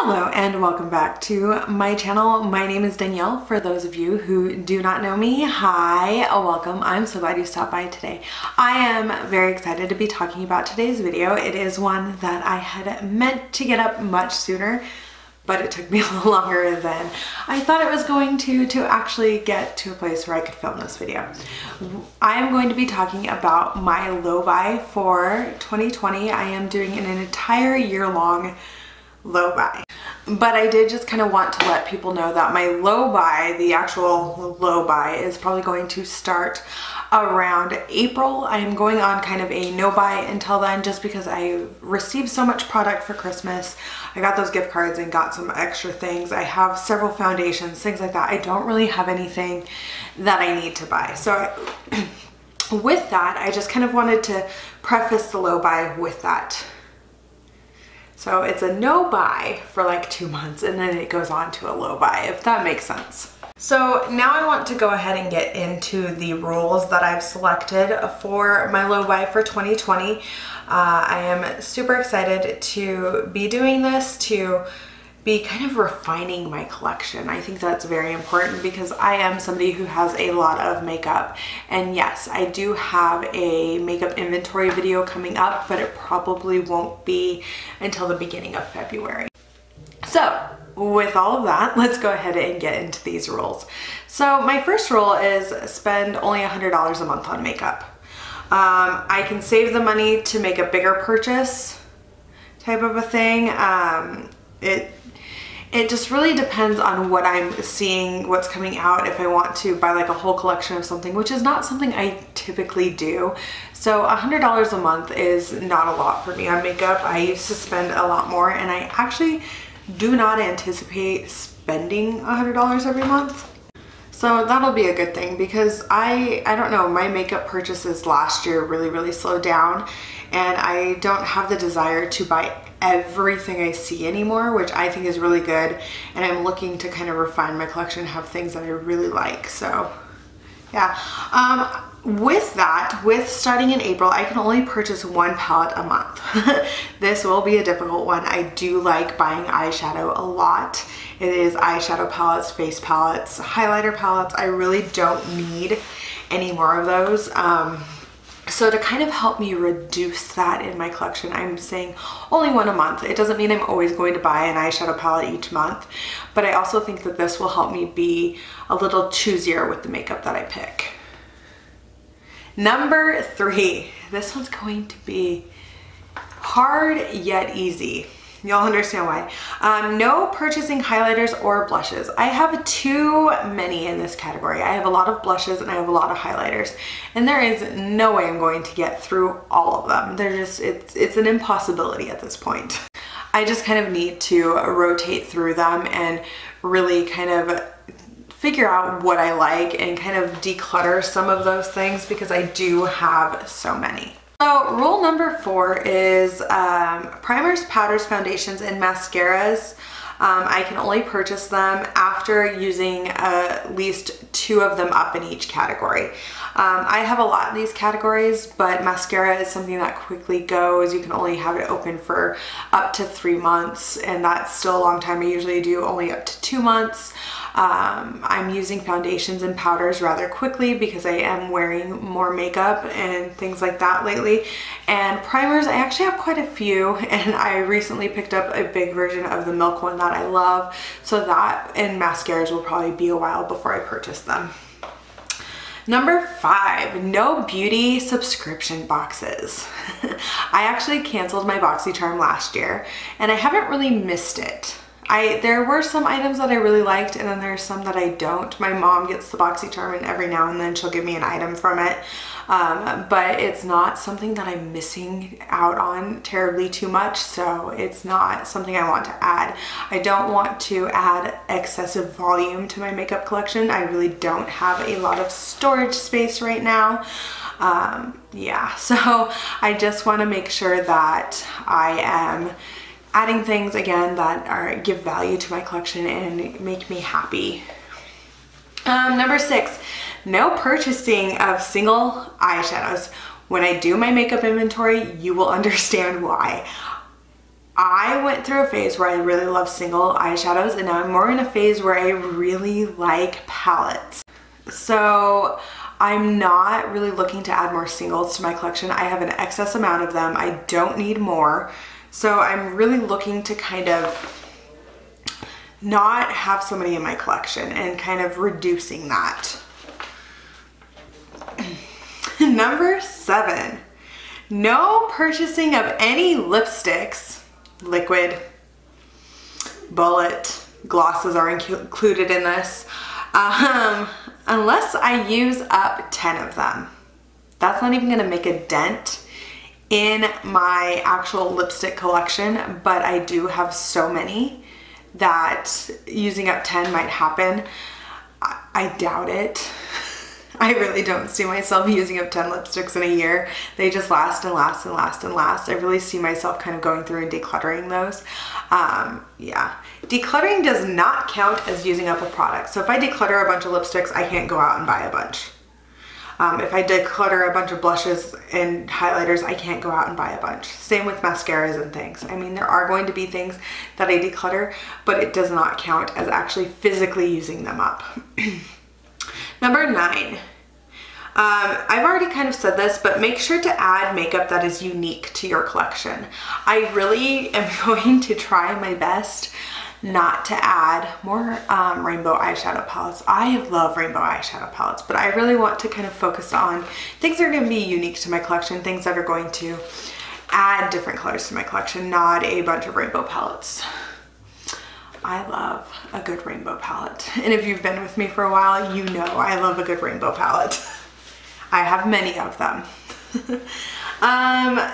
Hello and welcome back to my channel. My name is Danielle. For those of you who do not know me, hi, welcome. I'm so glad you stopped by today. I am very excited to be talking about today's video. It is one that I had meant to get up much sooner, but it took me a little longer than I thought it was going to actually get to a place where I could film this video. I am going to be talking about my low buy for 2020. I am doing an entire year-long low buy. But I did just kind of want to let people know that my low buy, the actual low buy, is probably going to start around April. I am going on kind of a no buy until then just because I received so much product for Christmas. I got those gift cards and got some extra things. I have several foundations, things like that. I don't really have anything that I need to buy. So with that, I just kind of wanted to preface the low buy with that. So it's a no buy for like 2 months and then it goes on to a low buy, if that makes sense. So now I want to go ahead and get into the rules that I've selected for my low buy for 2020. I am super excited to be doing this, to be kind of refining my collection. I think that's very important because I am somebody who has a lot of makeup, and yes, I do have a makeup inventory video coming up, but it probably won't be until the beginning of February. So with all of that, let's go ahead and get into these rules. So my first rule is spend only $100 a month on makeup. I can save the money to make a bigger purchase type of a thing. It just really depends on what I'm seeing, what's coming out, if I want to buy like a whole collection of something, which is not something I typically do. So $100 a month is not a lot for me on makeup. I used to spend a lot more, and I actually do not anticipate spending $100 every month. So that'll be a good thing because I don't know, my makeup purchases last year really slowed down, and I don't have the desire to buy everything I see anymore, which I think is really good, and I'm looking to kind of refine my collection, have things that I really like. So yeah, with that, with starting in April, I can only purchase one palette a month. This will be a difficult one. I do like buying eyeshadow a lot. It is eyeshadow palettes, face palettes, highlighter palettes. I really don't need any more of those. So to kind of help me reduce that in my collection, I'm saying only one a month. It doesn't mean I'm always going to buy an eyeshadow palette each month, but I also think that this will help me be a little choosier with the makeup that I pick. Number 3, this one's going to be hard yet easy. You'll understand why. No purchasing highlighters or blushes. I have too many in this category. I have a lot of blushes and I have a lot of highlighters, and there is no way I'm going to get through all of them. They're just, it's an impossibility at this point. I just kind of need to rotate through them and really kind of figure out what I like and kind of declutter some of those things because I do have so many. So rule number 4 is primers, powders, foundations, and mascaras. I can only purchase them after using at least 2 of them up in each category. I have a lot in these categories, but mascara is something that quickly goes. You can only have it open for up to 3 months, and that's still a long time. I usually do only up to 2 months. I'm using foundations and powders rather quickly because I am wearing more makeup and things like that lately. And primers, I actually have quite a few, and I recently picked up a big version of the Milk one that I love. So that and mascaras will probably be a while before I purchase them. Number 5, no beauty subscription boxes. I actually canceled my BoxyCharm last year, and I haven't really missed it. There were some items that I really liked, and then there's some that I don't. My mom gets the BoxyCharm, and every now and then she'll give me an item from it. But it's not something that I'm missing out on terribly too much, so it's not something I want to add. I don't want to add excessive volume to my makeup collection. I really don't have a lot of storage space right now. Yeah, so I just want to make sure that I am adding things again that give value to my collection and make me happy. Number 6, no purchasing of single eyeshadows. When I do my makeup inventory, you will understand why. I went through a phase where I really love single eyeshadows, and now I'm more in a phase where I really like palettes. So I'm not really looking to add more singles to my collection. I have an excess amount of them. I don't need more. So I'm really looking to kind of not have so many in my collection and kind of reducing that. Number 7, no purchasing of any lipsticks, liquid, bullet, glosses are included in this, unless I use up 10 of them. That's not even gonna make a dent in my actual lipstick collection, but I do have so many that using up 10 might happen. I doubt it. I really don't see myself using up 10 lipsticks in a year. They just last and last and last and last. I really see myself kind of going through and decluttering those. Yeah. Decluttering does not count as using up a product. So if I declutter a bunch of lipsticks, I can't go out and buy a bunch. If I declutter a bunch of blushes and highlighters, I can't go out and buy a bunch. Same with mascaras and things. I mean, there are going to be things that I declutter, but it does not count as actually physically using them up. Number 9. I've already kind of said this, but make sure to add makeup that is unique to your collection. I really am going to try my best not to add more rainbow eyeshadow palettes. I love rainbow eyeshadow palettes, but I really want to kind of focus on things that are going to be unique to my collection, things that are going to add different colors to my collection, not a bunch of rainbow palettes. I love a good rainbow palette. And if you've been with me for a while, you know I love a good rainbow palette. I have many of them.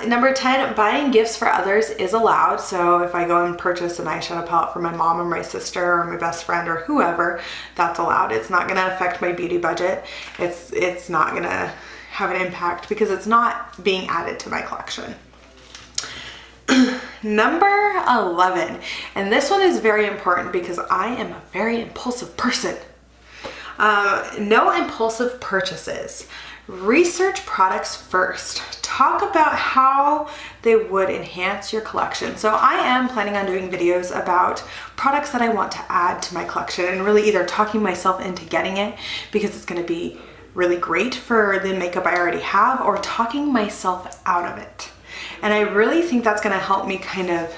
Number 10, buying gifts for others is allowed. So if I go and purchase an eyeshadow palette for my mom or my sister or my best friend or whoever, that's allowed. It's not gonna affect my beauty budget. It's not gonna have an impact because it's not being added to my collection. Number 11, and this one is very important because I am a very impulsive person. No impulsive purchases. Research products first. Talk about how they would enhance your collection. So I am planning on doing videos about products that I want to add to my collection and really either talking myself into getting it because it's going to be really great for the makeup I already have, or talking myself out of it. And I really think that's going to help me kind of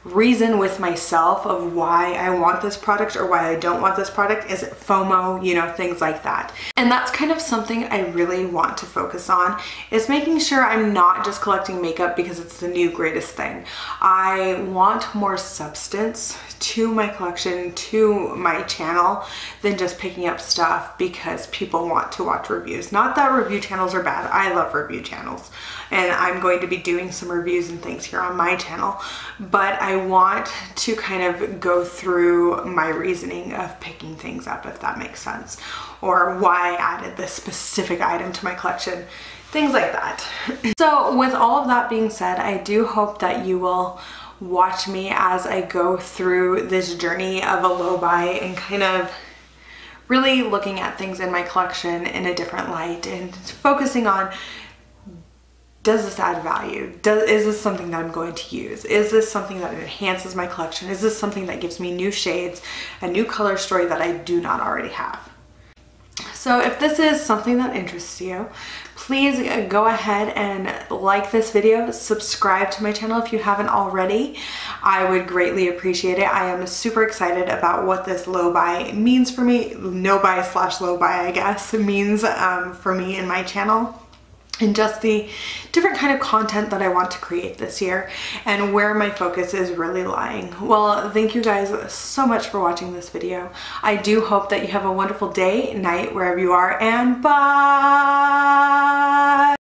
reason with myself of why I want this product or why I don't want this product. Is it FOMO, you know, things like that. And that's kind of something I really want to focus on, is making sure I'm not just collecting makeup because it's the new greatest thing. I want more substance to my collection, to my channel, than just picking up stuff because people want to watch reviews. Not that review channels are bad. I love review channels, and I'm going to be doing some reviews and things here on my channel, but I want to kind of go through my reasoning of picking things up, if that makes sense, or why I added this specific item to my collection, things like that. So with all of that being said, I do hope that you will watch me as I go through this journey of a low buy and kind of really looking at things in my collection in a different light and focusing on, does this add value? Is this something that I'm going to use? Is this something that enhances my collection? Is this something that gives me new shades, a new color story that I do not already have? So if this is something that interests you, please go ahead and like this video, subscribe to my channel if you haven't already. I would greatly appreciate it. I am super excited about what this low buy means for me. No buy / low buy, I guess, means for me and my channel, and just the different kind of content that I want to create this year and where my focus is really lying. Well, thank you guys so much for watching this video. I do hope that you have a wonderful day, night, wherever you are, and bye!